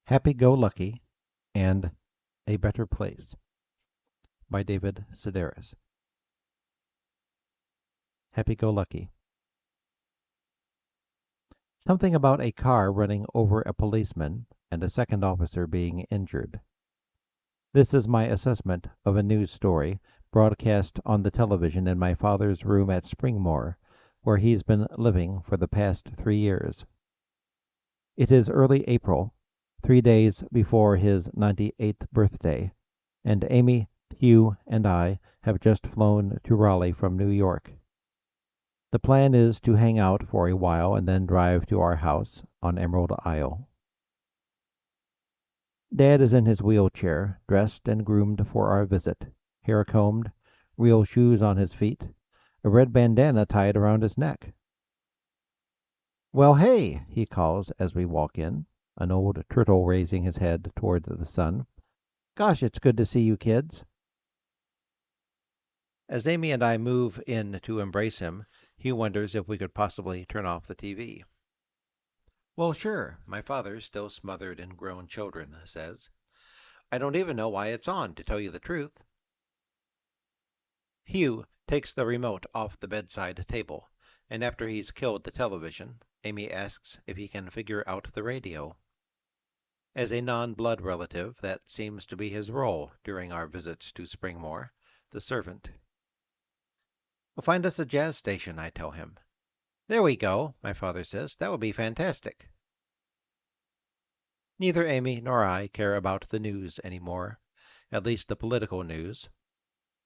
Happy-Go-Lucky and A Better Place by David Sedaris. Happy-Go-Lucky. Something about a car running over a policeman and a second officer being injured. This is my assessment of a news story broadcast on the television in my father's room at Springmore, where he's been living for the past 3 years. It is early April, 3 days before his 98th birthday, and Amy, Hugh, and I have just flown to Raleigh from New York. The plan is to hang out for a while and then drive to our house on Emerald Isle. Dad is in his wheelchair, dressed and groomed for our visit, hair combed, real shoes on his feet, a red bandana tied around his neck. "Well, hey!" he calls as we walk in, an old turtle raising his head toward the sun. "Gosh, it's good to see you kids." As Amy and I move in to embrace him, Hugh wonders if we could possibly turn off the TV. "Well, sure," my father, still smothered in grown children, says. "I don't even know why it's on, to tell you the truth." Hugh takes the remote off the bedside table, and after he's killed the television, Amy asks if he can figure out the radio. As a non-blood relative, that seems to be his role during our visits to Springmore, the servant. "We'll find us a jazz station," I tell him. "There we go," my father says. "That would be fantastic." Neither Amy nor I care about the news anymore, at least the political news.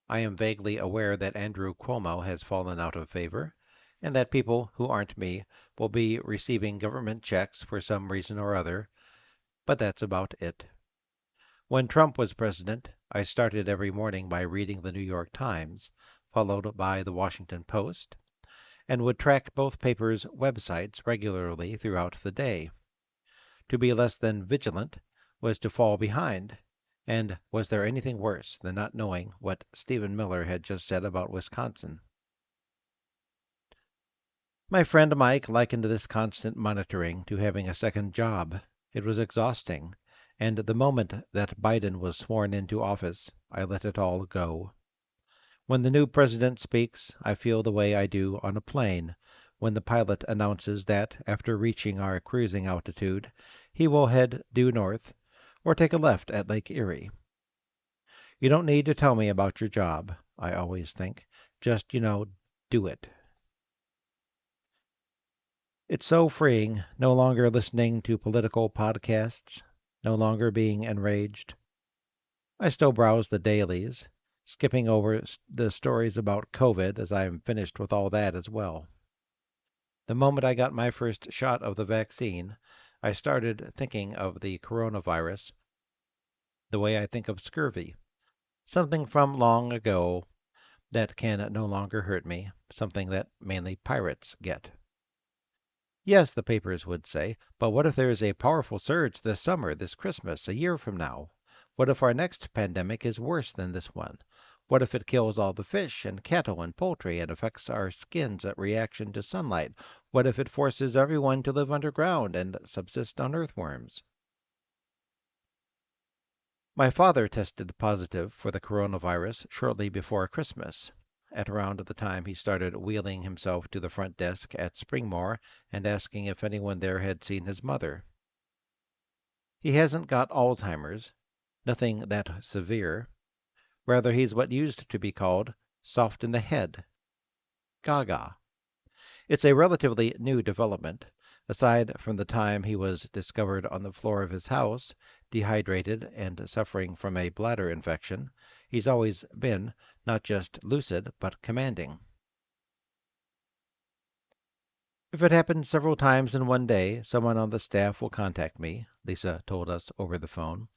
I am vaguely aware that Andrew Cuomo has fallen out of favor, and that people who aren't me will be receiving government checks for some reason or other, but that's about it. When Trump was president, I started every morning by reading the New York Times, followed by the Washington Post, and would track both papers' websites regularly throughout the day. To be less than vigilant was to fall behind, and was there anything worse than not knowing what Stephen Miller had just said about Wisconsin? My friend Mike likened this constant monitoring to having a second job. It was exhausting, and the moment that Biden was sworn into office, I let it all go. When the new president speaks, I feel the way I do on a plane when the pilot announces that, after reaching our cruising altitude, he will head due north or take a left at Lake Erie. You don't need to tell me about your job, I always think. Just, do it. It's so freeing, no longer listening to political podcasts, no longer being enraged. I still browse the dailies, skipping over the stories about COVID as I am finished with all that as well. The moment I got my first shot of the vaccine, I started thinking of the coronavirus the way I think of scurvy, something from long ago that can no longer hurt me, something that mainly pirates get. Yes, the papers would say, but what if there is a powerful surge this summer, this Christmas, a year from now? What if our next pandemic is worse than this one? What if it kills all the fish and cattle and poultry and affects our skin's reaction to sunlight? What if it forces everyone to live underground and subsist on earthworms? My father tested positive for the coronavirus shortly before Christmas, at around the time he started wheeling himself to the front desk at Springmore and asking if anyone there had seen his mother. He hasn't got Alzheimer's, nothing that severe. Rather, he's what used to be called soft in the head. Gaga. It's a relatively new development. Aside from the time he was discovered on the floor of his house, dehydrated and suffering from a bladder infection, he's always been not just lucid, but commanding. If it happens several times in one day, someone on the staff will contact me, Lisa told us over the phone.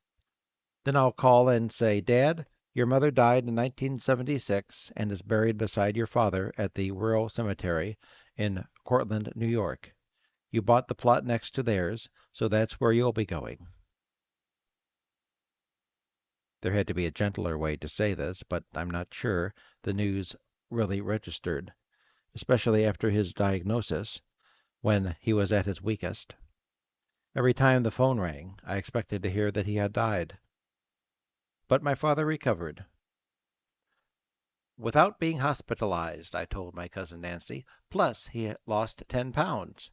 Then I'll call and say, "Dad, your mother died in 1976 and is buried beside your father at the Rural Cemetery in Cortland, New York. You bought the plot next to theirs, so that's where you'll be going." There had to be a gentler way to say this, but I'm not sure the news really registered, especially after his diagnosis, when he was at his weakest. Every time the phone rang, I expected to hear that he had died. But my father recovered. Without being hospitalized, I told my cousin Nancy. Plus, he had lost 10 pounds.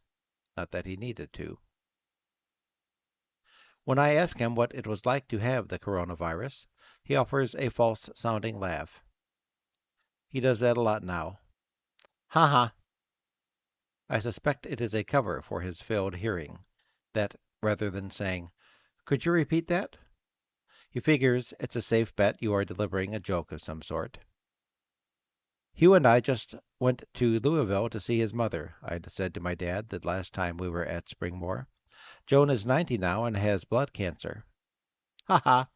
Not that he needed to. When I ask him what it was like to have the coronavirus, he offers a false-sounding laugh. He does that a lot now. Ha ha. I suspect it is a cover for his failed hearing, that rather than saying, "Could you repeat that?" he figures it's a safe bet you are delivering a joke of some sort. Hugh and I just went to Louisville to see his mother, I had said to my dad the last time we were at Springmore. Joan is 90 now and has blood cancer. Ha ha.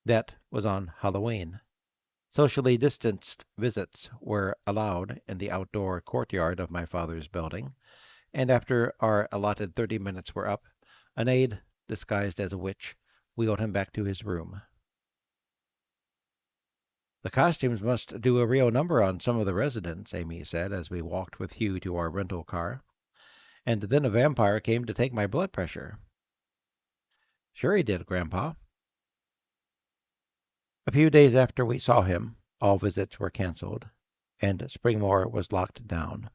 That was on Halloween. Socially distanced visits were allowed in the outdoor courtyard of my father's building, and after our allotted 30 minutes were up, an aide, disguised as a witch, wheeled him back to his room. The costumes must do a real number on some of the residents, Amy said as we walked with Hugh to our rental car. And then a vampire came to take my blood pressure. Sure he did, Grandpa. A few days after we saw him, all visits were canceled, and Springmore was locked down.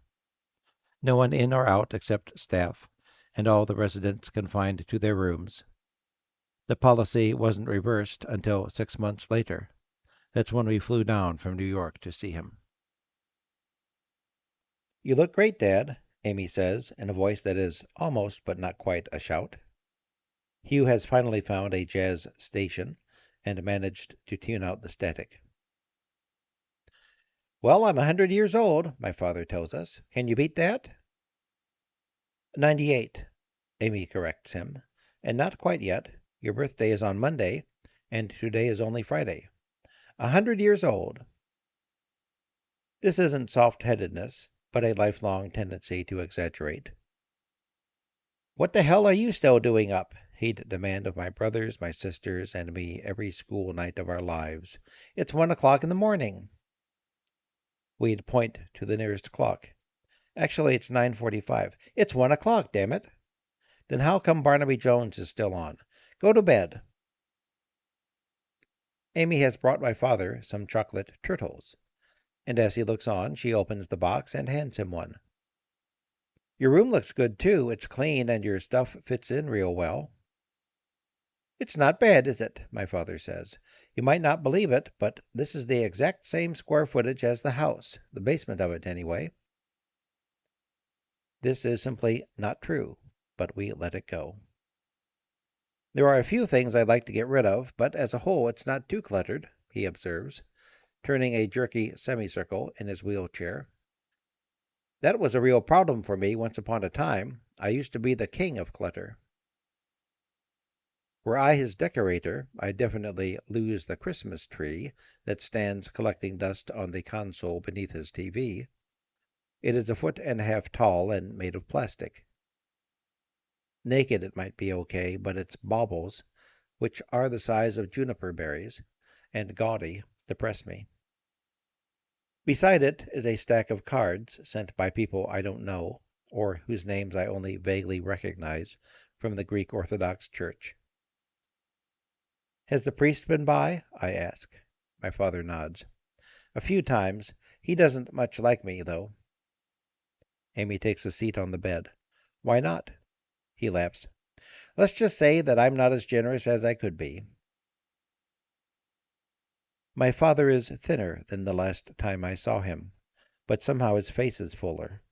No one in or out except staff, and all the residents confined to their rooms. The policy wasn't reversed until 6 months later. That's when we flew down from New York to see him. You look great, Dad, Amy says, in a voice that is almost but not quite a shout. Hugh has finally found a jazz station and managed to tune out the static. Well, I'm 100 years old, my father tells us. Can you beat that? 98, Amy corrects him. And not quite yet. Your birthday is on Monday, and today is only Friday. 100 years old. This isn't soft-headedness, but a lifelong tendency to exaggerate. What the hell are you still doing up? He'd demand of my brothers, my sisters, and me every school night of our lives. It's 1 o'clock in the morning. We'd point to the nearest clock. Actually, it's 9:45. It's 1 o'clock, damn it. Then how come Barnaby Jones is still on? Go to bed. Amy has brought my father some chocolate turtles, and as he looks on, she opens the box and hands him one. Your room looks good, too. It's clean, and your stuff fits in real well. It's not bad, is it? My father says. You might not believe it, but this is the exact same square footage as the house, the basement of it, anyway. This is simply not true, but we let it go. There are a few things I'd like to get rid of, but as a whole it's not too cluttered, he observes, turning a jerky semicircle in his wheelchair. That was a real problem for me once upon a time. I used to be the king of clutter. Were I his decorator, I'd definitely lose the Christmas tree that stands collecting dust on the console beneath his TV. It is 1.5 feet tall and made of plastic. Naked it might be okay, but its baubles, which are the size of juniper berries, and gaudy, depress me. Beside it is a stack of cards sent by people I don't know, or whose names I only vaguely recognize from the Greek Orthodox Church. Has the priest been by? I ask. My father nods. A few times. He doesn't much like me, though. Amy takes a seat on the bed. Why not? He laughs. Let's just say that I'm not as generous as I could be. My father is thinner than the last time I saw him, but somehow his face is fuller.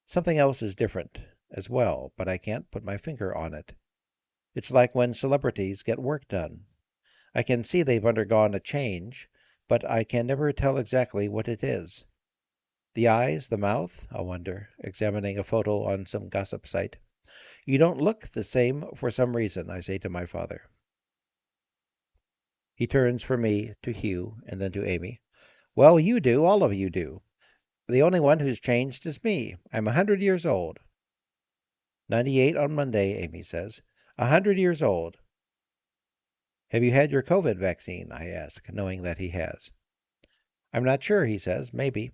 Something else is different as well, but I can't put my finger on it. It's like when celebrities get work done. I can see they've undergone a change, but I can never tell exactly what it is. The eyes, the mouth, I wonder, examining a photo on some gossip site. You don't look the same for some reason, I say to my father. He turns from me to Hugh and then to Amy. Well, you do, all of you do. The only one who's changed is me. I'm 100 years old. 98 on Monday, Amy says. 100 years old. Have you had your COVID vaccine? I ask, knowing that he has. I'm not sure, he says. Maybe.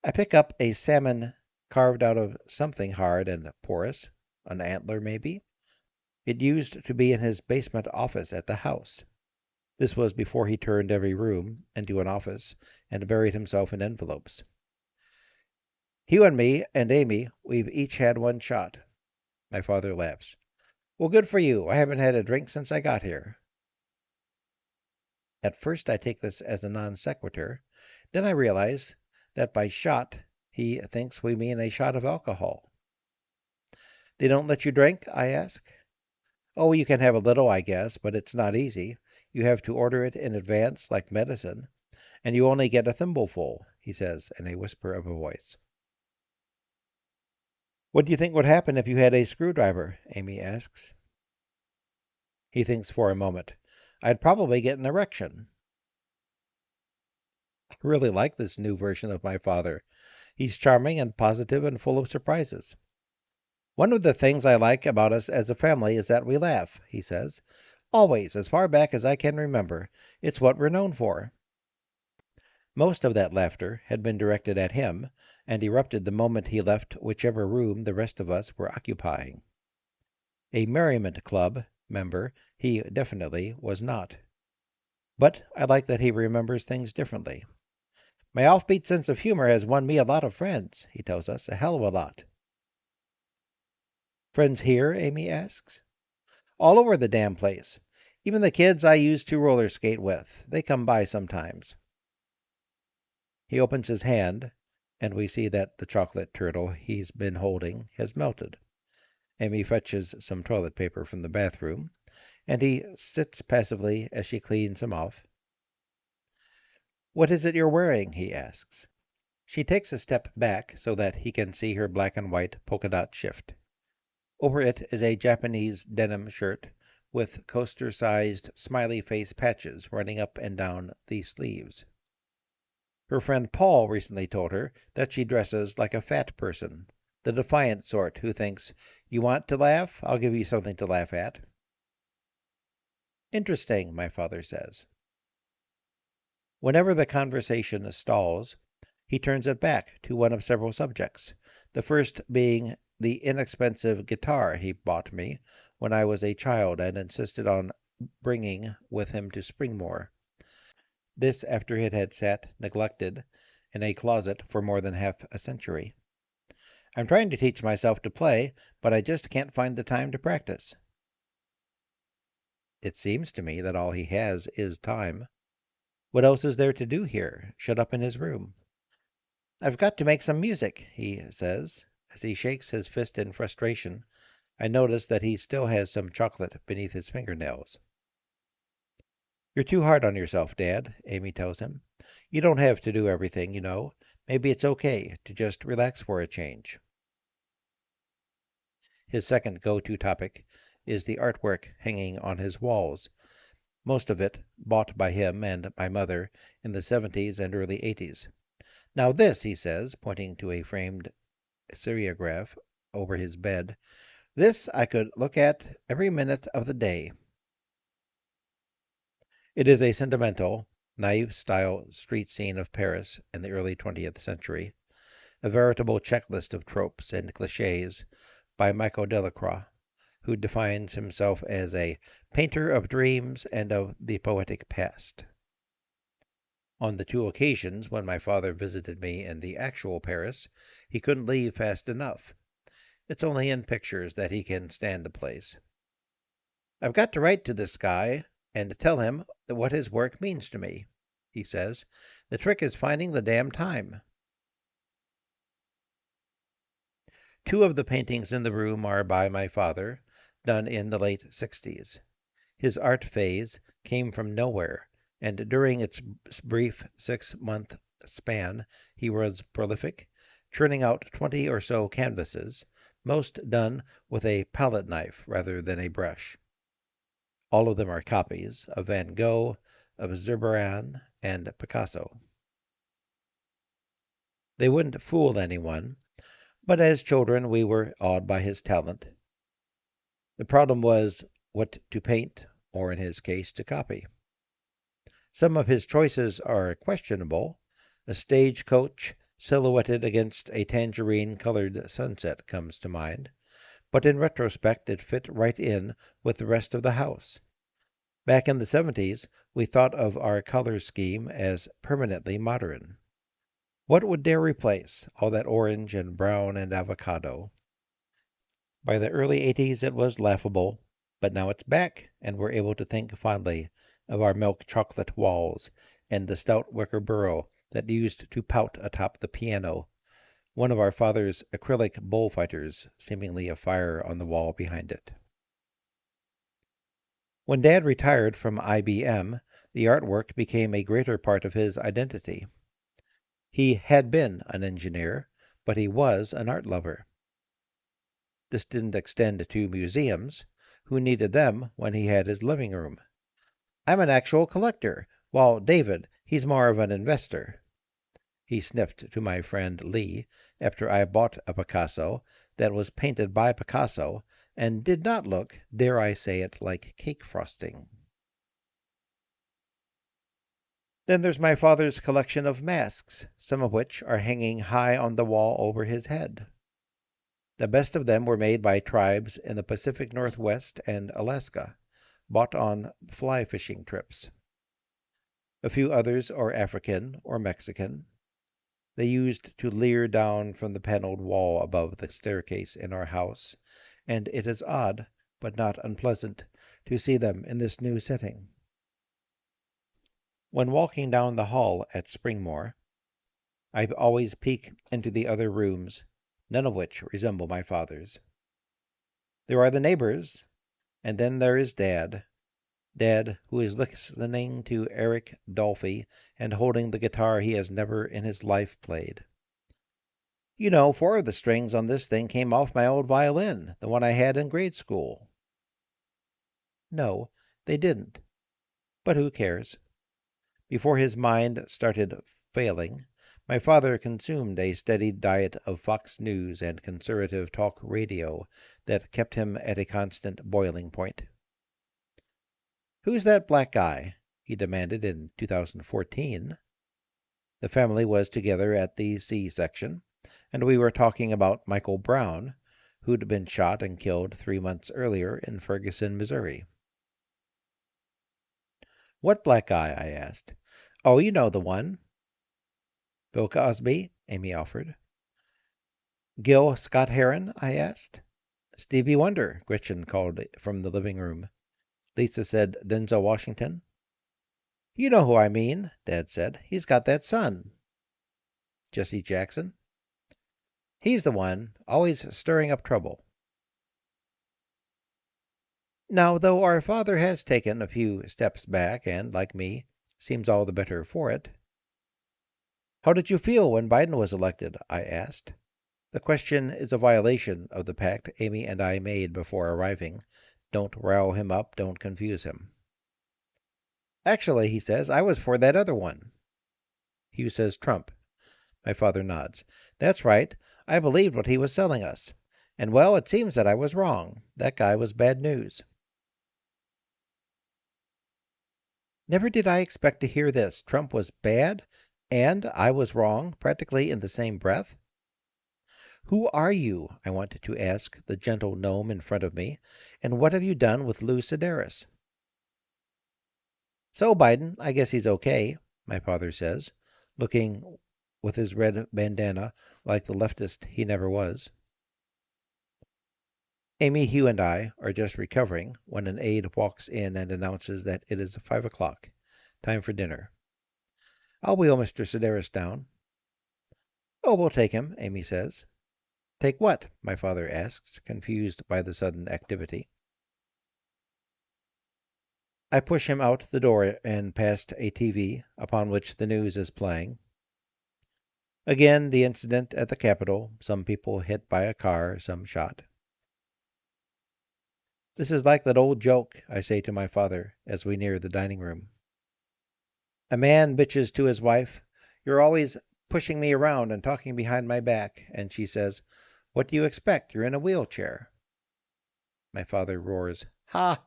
I pick up a salmon carved out of something hard and porous, an antler maybe. It used to be in his basement office at the house. This was before he turned every room into an office and buried himself in envelopes. "You and me and Amy, we've each had one shot." My father laughs. "Well, good for you. I haven't had a drink since I got here." At first I take this as a non sequitur. Then I realize that by shot he thinks we mean a shot of alcohol. "They don't let you drink?" I ask. "Oh, you can have a little, I guess, but it's not easy. You have to order it in advance, like medicine, and you only get a thimbleful," he says in a whisper of a voice. "What do you think would happen if you had a screwdriver?" Amy asks. He thinks for a moment. "I'd probably get an erection." I really like this new version of my father. He's charming and positive and full of surprises. "One of the things I like about us as a family is that we laugh," he says. "Always, as far back as I can remember. It's what we're known for." Most of that laughter had been directed at him, and erupted the moment he left whichever room the rest of us were occupying. A Merriment Club member he definitely was not. But I like that he remembers things differently. "My offbeat sense of humor has won me a lot of friends," he tells us, "a hell of a lot." "Friends here?" Amy asks. "All over the damn place. Even the kids I used to roller skate with. They come by sometimes." He opens his hand, and we see that the chocolate turtle he's been holding has melted. Amy fetches some toilet paper from the bathroom, and he sits passively as she cleans him off. "What is it you're wearing?" he asks. She takes a step back so that he can see her black and white polka dot shift. Over it is a Japanese denim shirt with coaster-sized smiley face patches running up and down the sleeves. Her friend Paul recently told her that she dresses like a fat person, the defiant sort who thinks, "You want to laugh? I'll give you something to laugh at." "Interesting," my father says. Whenever the conversation stalls, he turns it back to one of several subjects, the first being the inexpensive guitar he bought me when I was a child and insisted on bringing with him to Springmore. This after it had sat neglected in a closet for more than half a century. "I'm trying to teach myself to play, but I just can't find the time to practice." It seems to me that all he has is time. What else is there to do here, shut up in his room? "I've got to make some music," he says. As he shakes his fist in frustration, I notice that he still has some chocolate beneath his fingernails. "You're too hard on yourself, Dad," Amy tells him. "You don't have to do everything, you know. Maybe it's okay to just relax for a change." His second go-to topic is the artwork hanging on his walls, most of it bought by him and my mother in the 70s and early 80s. "Now this," he says, pointing to a framed seriograph over his bed, "this I could look at every minute of the day." It is a sentimental, naive-style street scene of Paris in the early 20th century, a veritable checklist of tropes and clichés by Michael Delacroix, who defines himself as a painter of dreams and of the poetic past. On the two occasions when my father visited me in the actual Paris, he couldn't leave fast enough. It's only in pictures that he can stand the place. "I've got to write to this guy and tell him what his work means to me," he says. "The trick is finding the damn time." Two of the paintings in the room are by my father, done in the late 60s. His art phase came from nowhere, and during its brief 6-month span he was prolific, churning out 20 or so canvases, most done with a palette knife rather than a brush. All of them are copies of Van Gogh, of Zurbarán, and Picasso. They wouldn't fool anyone, but as children we were awed by his talent. The problem was what to paint, or in his case, to copy. Some of his choices are questionable. A stagecoach silhouetted against a tangerine-colored sunset comes to mind, but in retrospect it fit right in with the rest of the house. Back in the 70s, we thought of our color scheme as permanently modern. What would dare replace all that orange and brown and avocado? By the early 80s, it was laughable, but now it's back, and we're able to think fondly of our milk chocolate walls and the stout wicker burro that used to pout atop the piano, one of our father's acrylic bullfighters seemingly afire on the wall behind it. When Dad retired from IBM, the artwork became a greater part of his identity. He had been an engineer, but he was an art lover. This didn't extend to museums. Who needed them when he had his living room? I'm an actual collector, while David, he's more of an investor. He sniffed to my friend Lee after I bought a Picasso that was painted by Picasso and did not look, dare I say it, like cake frosting. Then there's my father's collection of masks, some of which are hanging high on the wall over his head. The best of them were made by tribes in the Pacific Northwest and Alaska, bought on fly fishing trips. A few others are African or Mexican. They used to leer down from the paneled wall above the staircase in our house, and it is odd, but not unpleasant, to see them in this new setting. When walking down the hall at Springmore, I always peek into the other rooms, none of which resemble my father's. There are the neighbors, and then there is Dad. Dad, who is listening to Eric Dolphy and holding the guitar he has never in his life played. You know, 4 of the strings on this thing came off my old violin, the one I had in grade school. No, they didn't. But who cares? Before his mind started failing, my father consumed a steady diet of Fox News and conservative talk radio that kept him at a constant boiling point. Who's that black guy? He demanded in 2014. The family was together at the C-section, and we were talking about Michael Brown, who'd been shot and killed 3 months earlier in Ferguson, Missouri. What black guy? I asked. Oh, you know the one. Bill Cosby, Amy offered. Gil Scott-Heron? I asked. Stevie Wonder, Gretchen called from the living room. Lisa said Denzel Washington. You know who I mean, Dad said. He's got that son. Jesse Jackson? He's the one, always stirring up trouble. Now, though our father has taken a few steps back and, like me, seems all the better for it. How did you feel when Biden was elected? I asked. The question is a violation of the pact Amy and I made before arriving. Don't rile him up, don't confuse him. Actually, he says, I was for that other one. Hugh says Trump. My father nods. That's right. I believed what he was selling us. And well, it seems that I was wrong. That guy was bad news. Never did I expect to hear this. Trump was bad, and I was wrong, practically in the same breath. Who are you? I wanted to ask the gentle gnome in front of me, and what have you done with Lou Sedaris? So, Biden, I guess he's okay, my father says, looking with his red bandana like the leftist he never was. Amy, Hugh, and I are just recovering when an aide walks in and announces that it is 5 o'clock. Time for dinner. I'll wheel Mr. Sedaris down. Oh, we'll take him, Amy says. Take what? My father asks, confused by the sudden activity. I push him out the door and past a TV upon which the news is playing. Again, the incident at the Capitol, some people hit by a car, some shot. This is like that old joke, I say to my father as we near the dining room. A man bitches to his wife, You're always pushing me around and talking behind my back, and she says, What do you expect? You're in a wheelchair. My father roars, Ha!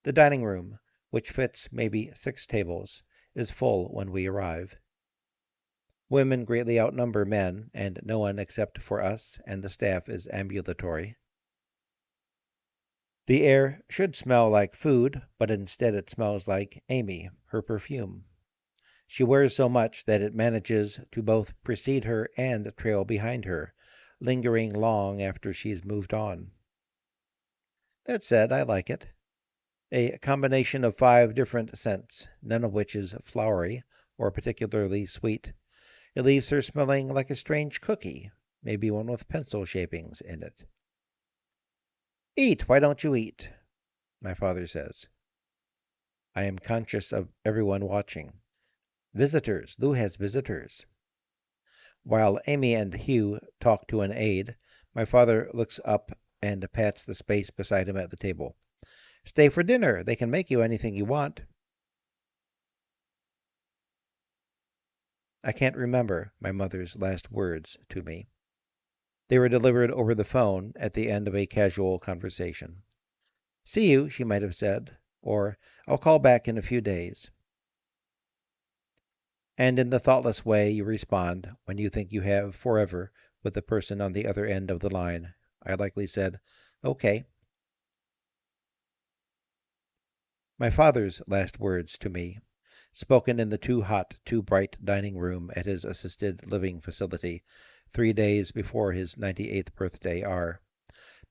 The dining room, which fits maybe 6 tables, is full when we arrive. Women greatly outnumber men, and no one except for us and the staff is ambulatory. The air should smell like food, but instead it smells like Amy, her perfume. She wears so much that it manages to both precede her and trail behind her, lingering long after she's moved on. That said, I like it. A combination of 5 different scents, none of which is flowery or particularly sweet. It leaves her smelling like a strange cookie, maybe one with pencil shapings in it. Eat, why don't you eat? My father says. I am conscious of everyone watching. Visitors, Lou has visitors. While Amy and Hugh talk to an aide, my father looks up and pats the space beside him at the table. Stay for dinner. They can make you anything you want. I can't remember my mother's last words to me. They were delivered over the phone at the end of a casual conversation. See you, she might have said, or I'll call back in a few days. And in the thoughtless way you respond when you think you have forever with the person on the other end of the line, I likely said, okay. My father's last words to me, spoken in the too hot, too bright dining room at his assisted living facility 3 days before his 98th birthday, are,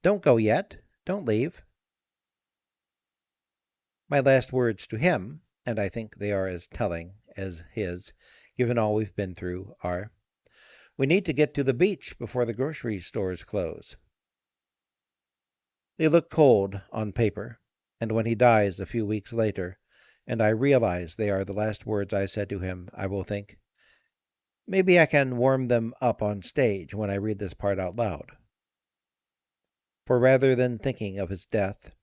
Don't go yet. Don't leave. My last words to him, and I think they are as telling as his, given all we've been through, are, We need to get to the beach before the grocery stores close. They look cold on paper, and when he dies a few weeks later, and I realize they are the last words I said to him, I will think, maybe I can warm them up on stage when I read this part out loud. For rather than thinking of his death,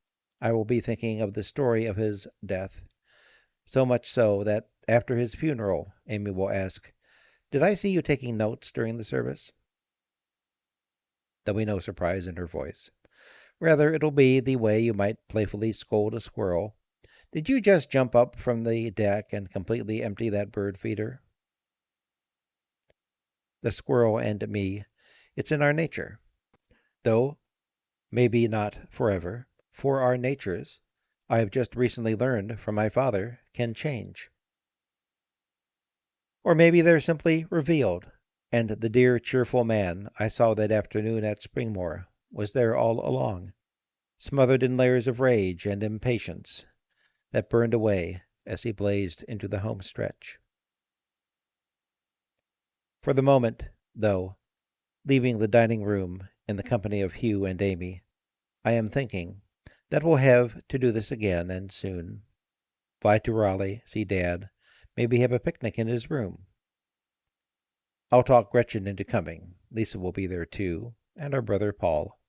I will be thinking of the story of his death, so much so that after his funeral, Amy will ask, Did I see you taking notes during the service? There'll be no surprise in her voice. Rather, it'll be the way you might playfully scold a squirrel. Did you just jump up from the deck and completely empty that bird feeder? The squirrel and me, it's in our nature. Though, maybe not forever, for our natures, I have just recently learned from my father, can change. Or maybe they're simply revealed, and the dear, cheerful man I saw that afternoon at Springmore was there all along, smothered in layers of rage and impatience that burned away as he blazed into the home stretch. For the moment, though, leaving the dining room in the company of Hugh and Amy, I am thinking that we'll have to do this again and soon. Fly to Raleigh, see Dad, maybe have a picnic in his room. I'll talk Gretchen into coming. Lisa will be there too, and our brother Paul.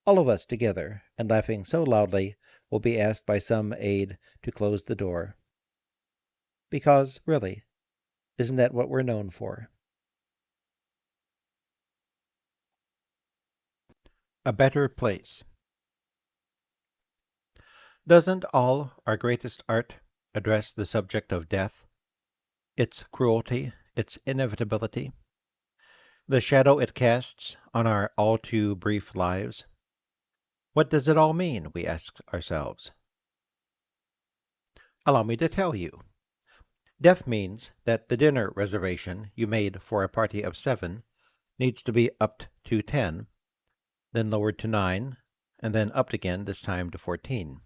All of us together, and laughing so loudly we'll be asked by some aide to close the door. Because, really, isn't that what we're known for? A better place. Doesn't all our greatest art address the subject of death, its cruelty, its inevitability, the shadow it casts on our all too brief lives? What does it all mean, we ask ourselves. Allow me to tell you. Death means that the dinner reservation you made for a party of 7 needs to be upped to 10, then lowered to 9, and then upped again, this time to 14.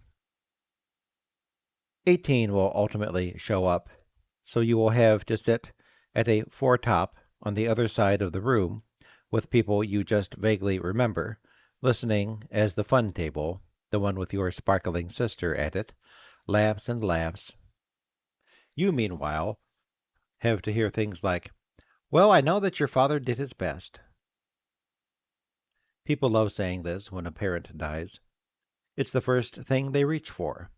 18 will ultimately show up, so you will have to sit at a foretop on the other side of the room with people you just vaguely remember, listening as the fun table, the one with your sparkling sister at it, laughs and laughs. You, meanwhile, have to hear things like, Well, I know that your father did his best. People love saying this when a parent dies. It's the first thing they reach for.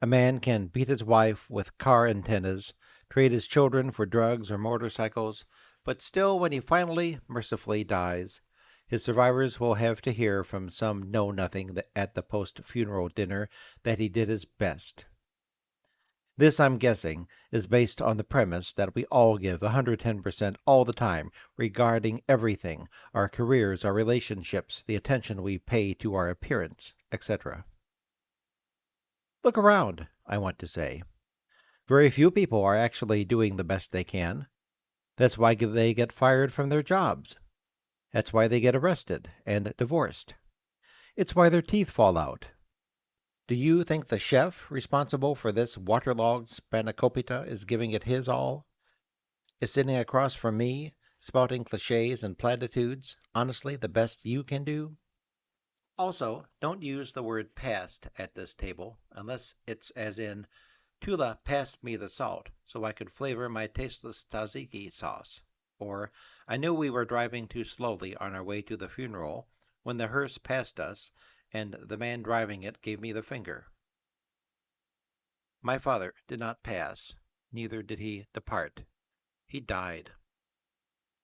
A man can beat his wife with car antennas, trade his children for drugs or motorcycles, but still, when he finally, mercifully dies, his survivors will have to hear from some know-nothing at the post-funeral dinner that he did his best. This, I'm guessing, is based on the premise that we all give 110% all the time regarding everything: our careers, our relationships, the attention we pay to our appearance, etc. Look around, I want to say. Very few people are actually doing the best they can. That's why they get fired from their jobs. That's why they get arrested and divorced. It's why their teeth fall out. Do you think the chef responsible for this waterlogged spanakopita is giving it his all? Is sitting across from me, spouting cliches and platitudes, honestly the best you can do? Also, don't use the word passed at this table, unless it's as in, Tula passed me the salt so I could flavor my tasteless tzatziki sauce. Or, I knew we were driving too slowly on our way to the funeral when the hearse passed us and the man driving it gave me the finger. My father did not pass, neither did he depart. He died.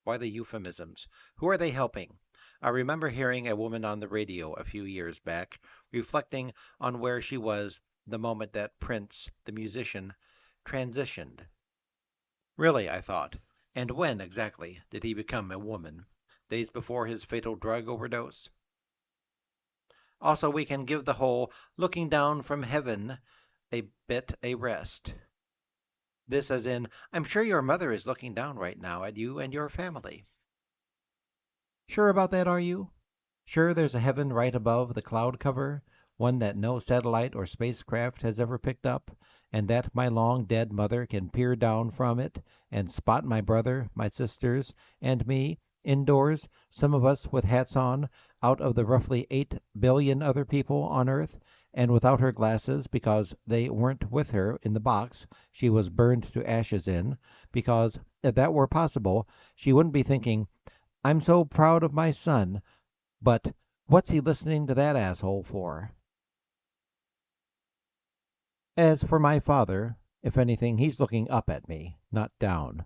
Why the euphemisms? Who are they helping? I remember hearing a woman on the radio a few years back reflecting on where she was the moment that Prince, the musician, transitioned. Really, I thought. And when, exactly, did he become a woman? Days before his fatal drug overdose? Also, we can give the whole looking down from heaven a bit a rest. This as in, I'm sure your mother is looking down right now at you and your family. Sure about that, are you? Sure there's a heaven right above the cloud cover, one that no satellite or spacecraft has ever picked up, and that my long dead mother can peer down from it and spot my brother, my sisters, and me, indoors, some of us with hats on, out of the roughly 8 billion other people on Earth, and without her glasses because they weren't with her in the box she was burned to ashes in, because, if that were possible, she wouldn't be thinking, I'm so proud of my son, but what's he listening to that asshole for? As for my father, if anything, he's looking up at me, not down.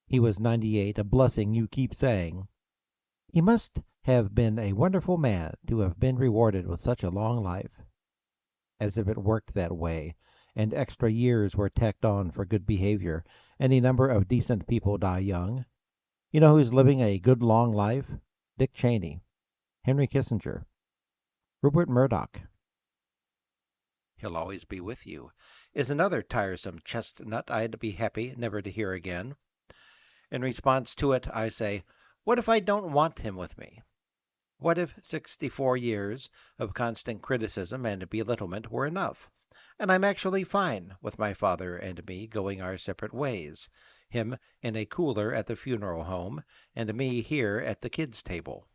He was 98, a blessing you keep saying. He must have been a wonderful man to have been rewarded with such a long life. As if it worked that way, and extra years were tacked on for good behavior. Any number of decent people die young. You know who's living a good long life? Dick Cheney, Henry Kissinger, Rupert Murdoch. He'll always be with you, is another tiresome chestnut I'd be happy never to hear again. In response to it, I say, what if I don't want him with me? What if 64 years of constant criticism and belittlement were enough, and I'm actually fine with my father and me going our separate ways, him in a cooler at the funeral home, and me here at the kids' table?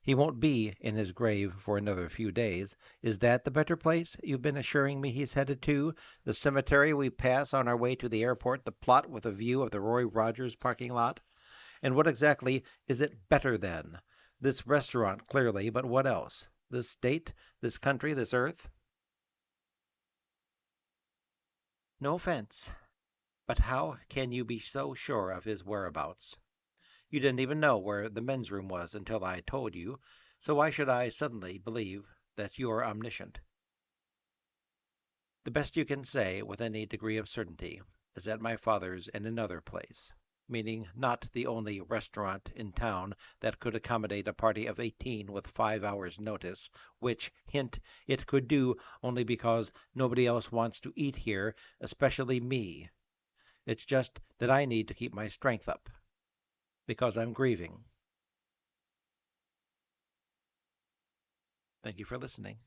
He won't be in his grave for another few days. Is that the better place you've been assuring me he's headed to? The cemetery we pass on our way to the airport, the plot with a view of the Roy Rogers parking lot? And what exactly is it better than? This restaurant, clearly, but what else? This state, this country, this earth? No offense, but how can you be so sure of his whereabouts? You didn't even know where the men's room was until I told you, so why should I suddenly believe that you're omniscient? The best you can say with any degree of certainty is that my father's in another place, meaning not the only restaurant in town that could accommodate a party of 18 with 5 hours' notice, which, hint, it could do only because nobody else wants to eat here, especially me. It's just that I need to keep my strength up, because I'm grieving. Thank you for listening.